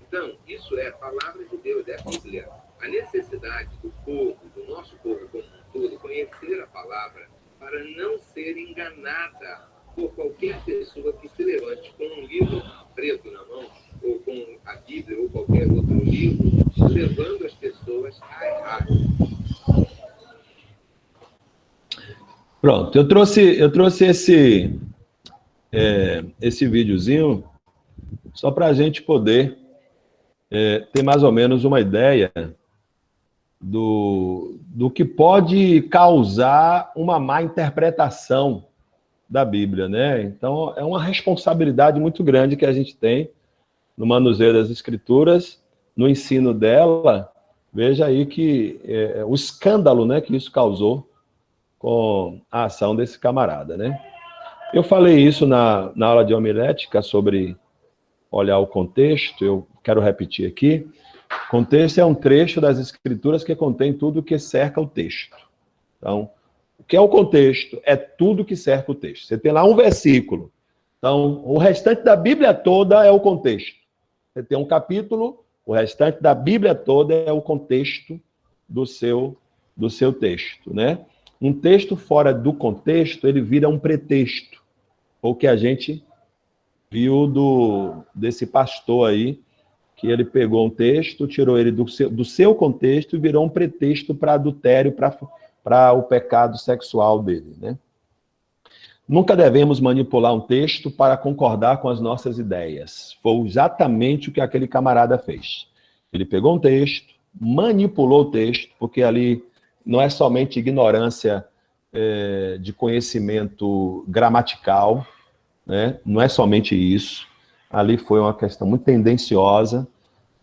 Então, isso é a palavra de Deus, é a Bíblia. A necessidade do povo, do nosso povo como um todo, conhecer a palavra para não ser enganada por qualquer pessoa que se levante com um livro preto na mão, ou com a Bíblia, ou qualquer outro livro, levando as pessoas a errar. Pronto, eu trouxe esse videozinho só para a gente poder ter mais ou menos uma ideia do que pode causar uma má interpretação da Bíblia, né? Então, é uma responsabilidade muito grande que a gente tem no manuseio das Escrituras, no ensino dela. Veja aí que o escândalo, né, que isso causou com a ação desse camarada, né? Eu falei isso na aula de homilética sobre olhar o contexto, eu quero repetir aqui. Contexto é um trecho das Escrituras que contém tudo que cerca o texto. Então, o que é o contexto? É tudo que cerca o texto. Você tem lá um versículo. Então, o restante da Bíblia toda é o contexto. Você tem um capítulo, o restante da Bíblia toda é o contexto do seu texto, né? Um texto fora do contexto, ele vira um pretexto. O que a gente viu desse pastor aí, que ele pegou um texto, tirou ele do seu contexto e virou um pretexto para adultério, para o pecado sexual dele, né? Nunca devemos manipular um texto para concordar com as nossas ideias. Foi exatamente o que aquele camarada fez. Ele pegou um texto, manipulou o texto, porque ali não é somente ignorância de conhecimento gramatical, né? Não é somente isso. Ali foi uma questão muito tendenciosa,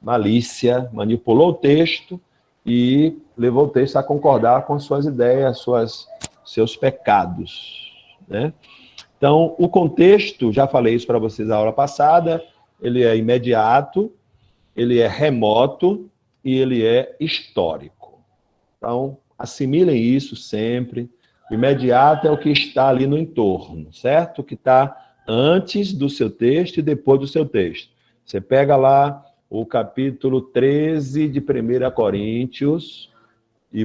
malícia, manipulou o texto e levou o texto a concordar com suas ideias, seus pecados, né? Então, o contexto, já falei isso para vocês na aula passada, ele é imediato, ele é remoto e ele é histórico. Então, assimilem isso sempre. O imediato é o que está ali no entorno, certo? O que está antes do seu texto e depois do seu texto. Você pega lá o capítulo 13 de 1 Coríntios, e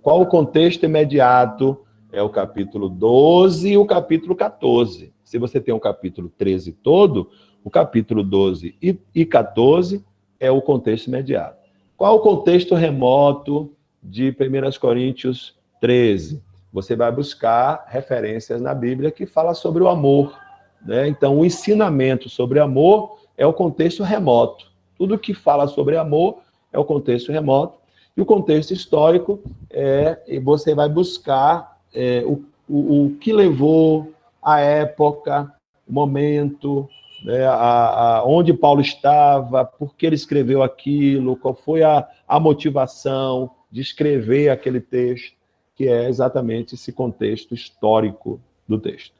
qual o contexto imediato? É o capítulo 12 e o capítulo 14. Se você tem o capítulo 13 todo, o capítulo 12 e 14 é o contexto imediato. Qual o contexto remoto de 1 Coríntios 13? Você vai buscar referências na Bíblia que fala sobre o amor, né? Então, o ensinamento sobre amor é o contexto remoto. Tudo que fala sobre amor é o contexto remoto. E o contexto histórico você vai buscar o que levou a época, o momento, né, onde Paulo estava, por que ele escreveu aquilo, qual foi a motivação de escrever aquele texto, que é exatamente esse contexto histórico do texto.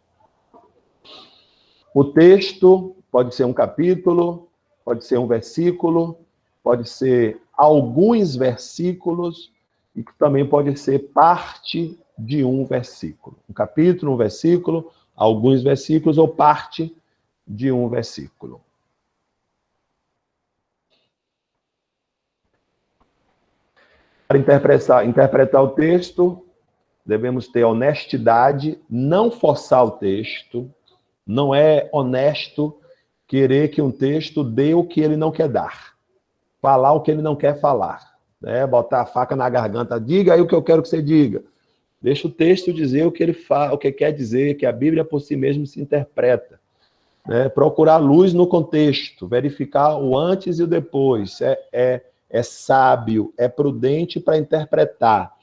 O texto pode ser um capítulo, pode ser um versículo, pode ser alguns versículos, e também pode ser parte de um versículo. Um capítulo, um versículo, alguns versículos ou parte de um versículo. Para interpretar o texto, devemos ter honestidade, não forçar o texto. Não é honesto querer que um texto dê o que ele não quer dar. Falar o que ele não quer falar. Né? Botar a faca na garganta. Diga aí o que eu quero que você diga. Deixa o texto dizer o que ele fala, o que quer dizer, que a Bíblia por si mesmo se interpreta. Né? Procurar luz no contexto, verificar o antes e o depois. É sábio, é prudente para interpretar.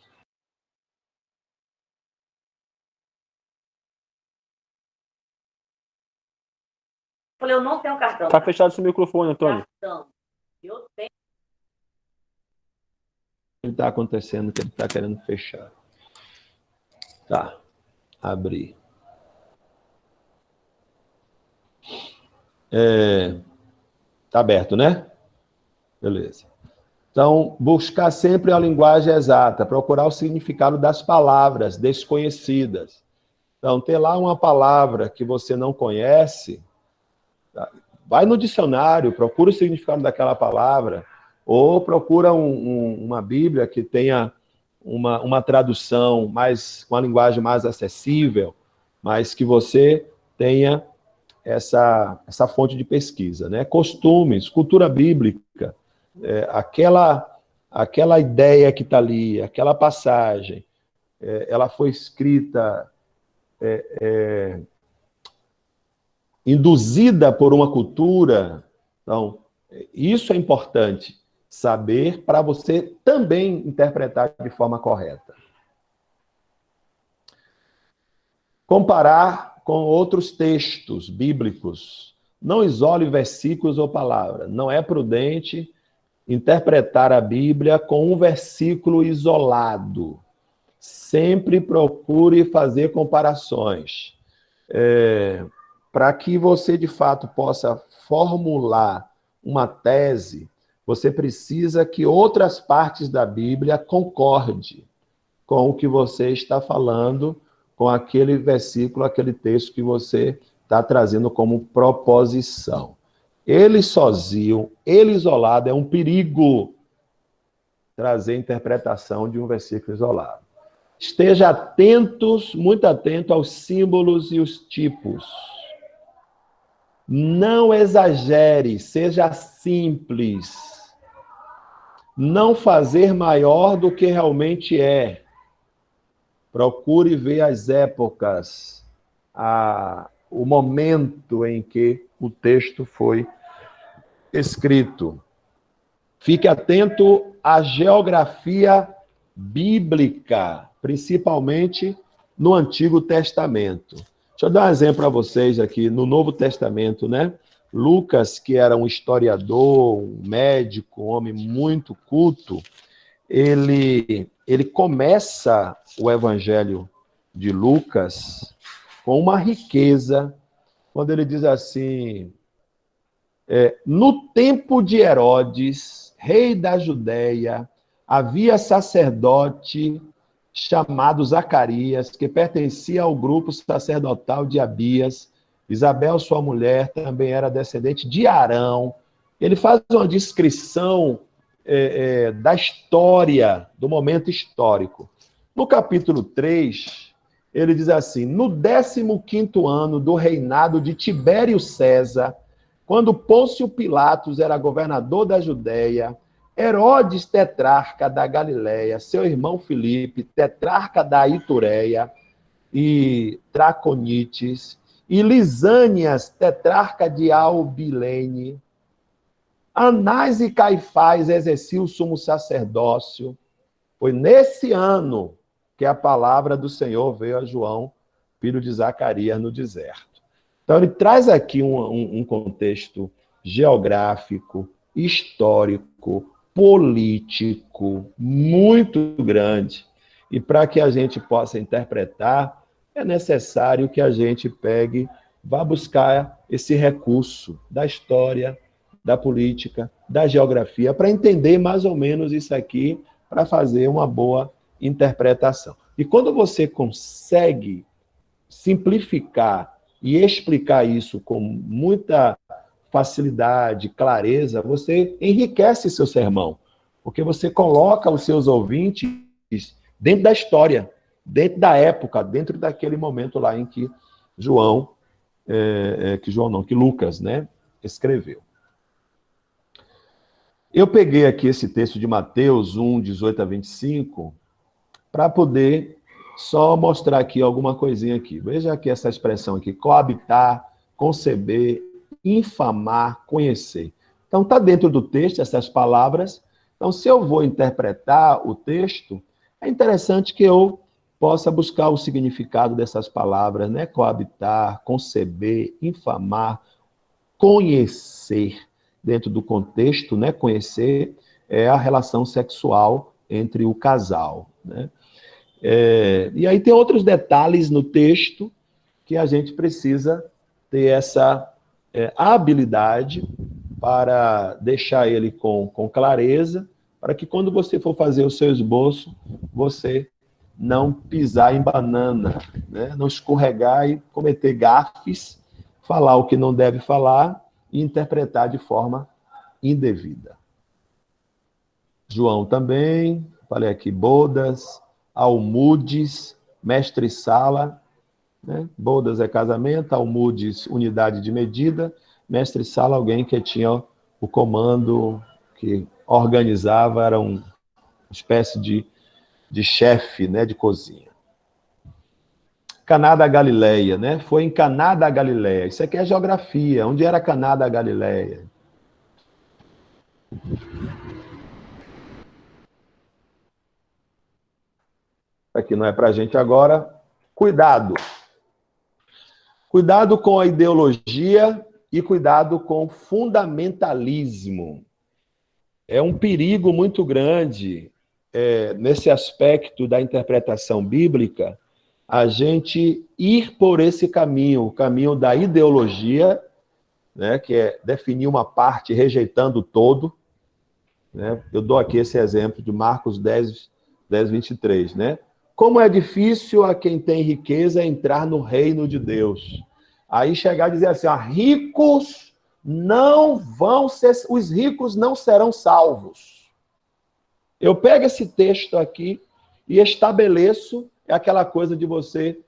Eu não tenho cartão. Tá fechado seu microfone, Antônio. Cartão. Eu tenho. O que está acontecendo que ele está querendo fechar? Tá. Abrir. Tá aberto, né? Beleza. Então, buscar sempre a linguagem exata, procurar o significado das palavras desconhecidas. Então, ter lá uma palavra que você não conhece, vai no dicionário, procura o significado daquela palavra, ou procura uma Bíblia que tenha uma tradução com uma linguagem mais acessível, mas que você tenha essa fonte de pesquisa, né? Costumes, cultura bíblica, aquela ideia que está ali, aquela passagem, ela foi escrita induzida por uma cultura. Então, isso é importante. saber para você também interpretar de forma correta. Comparar com outros textos bíblicos. Não isole versículos ou palavras. Não é prudente interpretar a Bíblia com um versículo isolado. Sempre procure fazer comparações. Para que você, de fato, possa formular uma tese, você precisa que outras partes da Bíblia concordem com o que você está falando, com aquele versículo, aquele texto que você está trazendo como proposição. Ele sozinho, ele isolado, é um perigo trazer interpretação de um versículo isolado. Esteja atentos, muito atento aos símbolos e os tipos. Não exagere, seja simples. Não fazer maior do que realmente é. Procure ver as épocas, o momento em que o texto foi escrito. Fique atento à geografia bíblica, principalmente no Antigo Testamento. Deixa eu dar um exemplo para vocês aqui, no Novo Testamento, né? Lucas, que era um historiador, um médico, um homem muito culto, ele começa o Evangelho de Lucas com uma riqueza, quando ele diz assim, no tempo de Herodes, rei da Judéia, havia sacerdote chamado Zacarias, que pertencia ao grupo sacerdotal de Abias. Isabel, sua mulher, também era descendente de Arão. Ele faz uma descrição da história, do momento histórico. No capítulo 3, ele diz assim, no 15º ano do reinado de Tibério César, quando Pôncio Pilatos era governador da Judéia, Herodes, tetrarca da Galileia, seu irmão Filipe, tetrarca da Itureia e Traconites, e Lisânias, tetrarca de Albilene, Anás e Caifás exerciam o sumo sacerdócio. Foi nesse ano que a palavra do Senhor veio a João, filho de Zacarias, no deserto. Então, ele traz aqui um contexto geográfico, histórico, político, muito grande. E para que a gente possa interpretar, é necessário que a gente vá buscar esse recurso da história, da política, da geografia, para entender mais ou menos isso aqui, para fazer uma boa interpretação. E quando você consegue simplificar e explicar isso com muita facilidade, clareza, você enriquece seu sermão, porque você coloca os seus ouvintes dentro da história, dentro da época, dentro daquele momento lá em que que Lucas, né, escreveu. Eu peguei aqui esse texto de Mateus 1, 18 a 25, para poder só mostrar aqui alguma coisinha aqui. Veja aqui essa expressão aqui, coabitar, conceber, infamar, conhecer. Então, está dentro do texto essas palavras. Então, se eu vou interpretar o texto, é interessante que eu possa buscar o significado dessas palavras, né? Coabitar, conceber, infamar, conhecer. Dentro do contexto, né? Conhecer é a relação sexual entre o casal, né? E aí tem outros detalhes no texto que a gente precisa ter essa habilidade para deixar ele com clareza, para que quando você for fazer o seu esboço, você não pisar em banana, né? Não escorregar e cometer gafes, falar o que não deve falar e interpretar de forma indevida. João também, falei aqui, bodas, almudes, mestre-sala, né? Bodas é casamento, almudes, unidade de medida, mestre-sala, alguém que tinha o comando, que organizava, era uma espécie de chefe, né, de cozinha. Caná da Galileia, né? Foi em Caná da Galileia. Isso aqui é geografia. Onde era Caná da Galileia? Aqui não é para a gente agora. Cuidado. Cuidado com a ideologia e cuidado com o fundamentalismo. É um perigo muito grande nesse aspecto da interpretação bíblica, a gente ir por esse caminho, o caminho da ideologia, né, que é definir uma parte rejeitando o todo. Né? Eu dou aqui esse exemplo de Marcos 10, 23. Né? Como é difícil a quem tem riqueza entrar no reino de Deus. Aí chegar a dizer assim, ricos não vão ser, os ricos não serão salvos. Eu pego esse texto aqui e estabeleço aquela coisa de você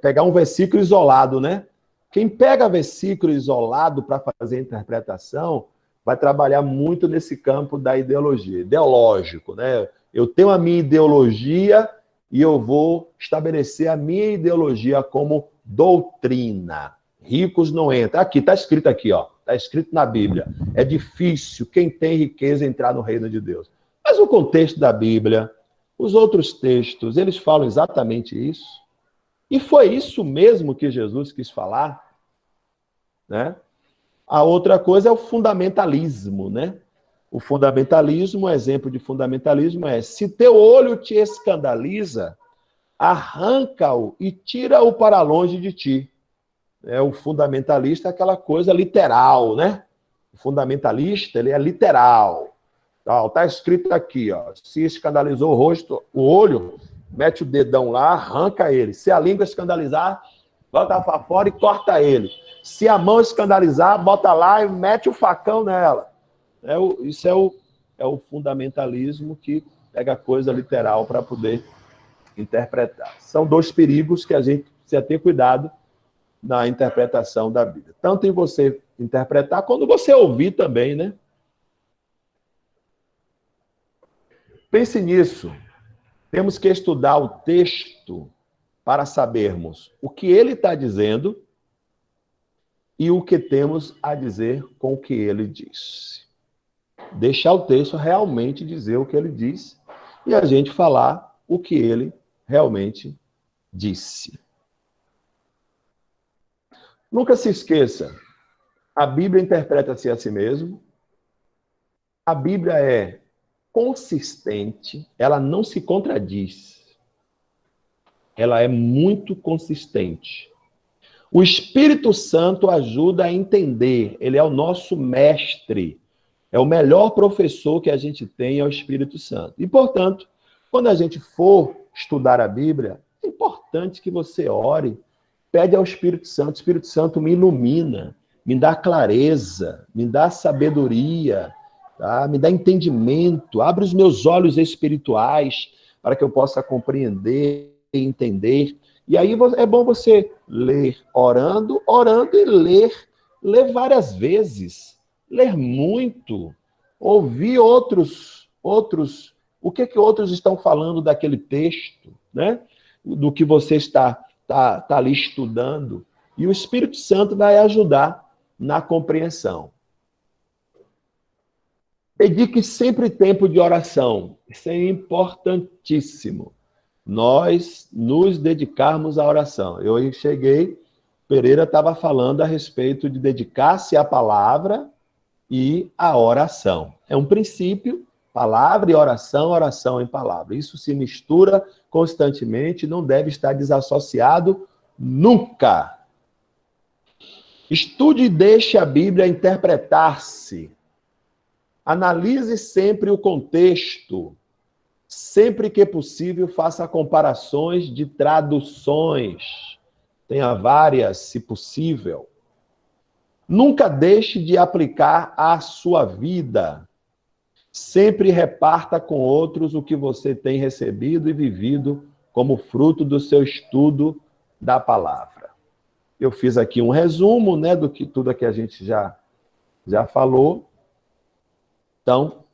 pegar um versículo isolado, né? Quem pega versículo isolado para fazer a interpretação vai trabalhar muito nesse campo da ideologia, ideológico, né? Eu tenho a minha ideologia e eu vou estabelecer a minha ideologia como doutrina. Ricos não entram. Aqui, está escrito aqui, ó. Está escrito na Bíblia. É difícil quem tem riqueza entrar no reino de Deus. Mas o contexto da Bíblia, os outros textos, eles falam exatamente isso. E foi isso mesmo que Jesus quis falar, né? A outra coisa é o fundamentalismo, né? O fundamentalismo, um exemplo de fundamentalismo é: se teu olho te escandaliza, arranca-o e tira-o para longe de ti. O fundamentalista é aquela coisa literal, né? O fundamentalista, ele é literal. Está escrito aqui, ó, se escandalizou o olho, mete o dedão lá, arranca ele. Se a língua escandalizar, bota para fora e corta ele. Se a mão escandalizar, bota lá e mete o facão nela. Isso é o fundamentalismo que pega a coisa literal para poder interpretar. São dois perigos que a gente precisa ter cuidado na interpretação da Bíblia. Tanto em você interpretar, quando você ouvir também, né? Pense nisso. Temos que estudar o texto para sabermos o que ele está dizendo e o que temos a dizer com o que ele disse. Deixar o texto realmente dizer o que ele disse e a gente falar o que ele realmente disse. Nunca se esqueça, a Bíblia interpreta-se a si mesmo, a Bíblia é consistente, ela não se contradiz, ela é muito consistente. O Espírito Santo ajuda a entender, ele é o nosso mestre, é o melhor professor que a gente tem, é o Espírito Santo. E, portanto, quando a gente for estudar a Bíblia, é importante que você ore, pede ao Espírito Santo me ilumina, me dá clareza, me dá sabedoria, tá? Me dá entendimento, abre os meus olhos espirituais para que eu possa compreender e entender. E aí é bom você ler orando e ler várias vezes, ler muito, ouvir outros, o que outros estão falando daquele texto, né? Do que você está ali estudando, e o Espírito Santo vai ajudar na compreensão. Dedique sempre tempo de oração, isso é importantíssimo. Nós nos dedicarmos à oração. Eu cheguei, Pereira estava falando a respeito de dedicar-se à palavra e à oração. É um princípio, palavra e oração, oração e palavra. Isso se mistura constantemente, não deve estar desassociado nunca. Estude e deixe a Bíblia interpretar-se. Analise sempre o contexto. Sempre que possível, faça comparações de traduções. Tenha várias, se possível. Nunca deixe de aplicar à sua vida. Sempre reparta com outros o que você tem recebido e vivido como fruto do seu estudo da palavra. Eu fiz aqui um resumo, né, do que tudo que a gente já falou. Então,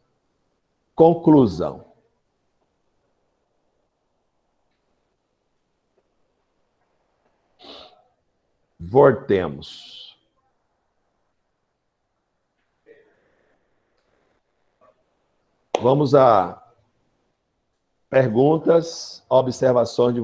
conclusão. Voltemos. Vamos a perguntas, observações de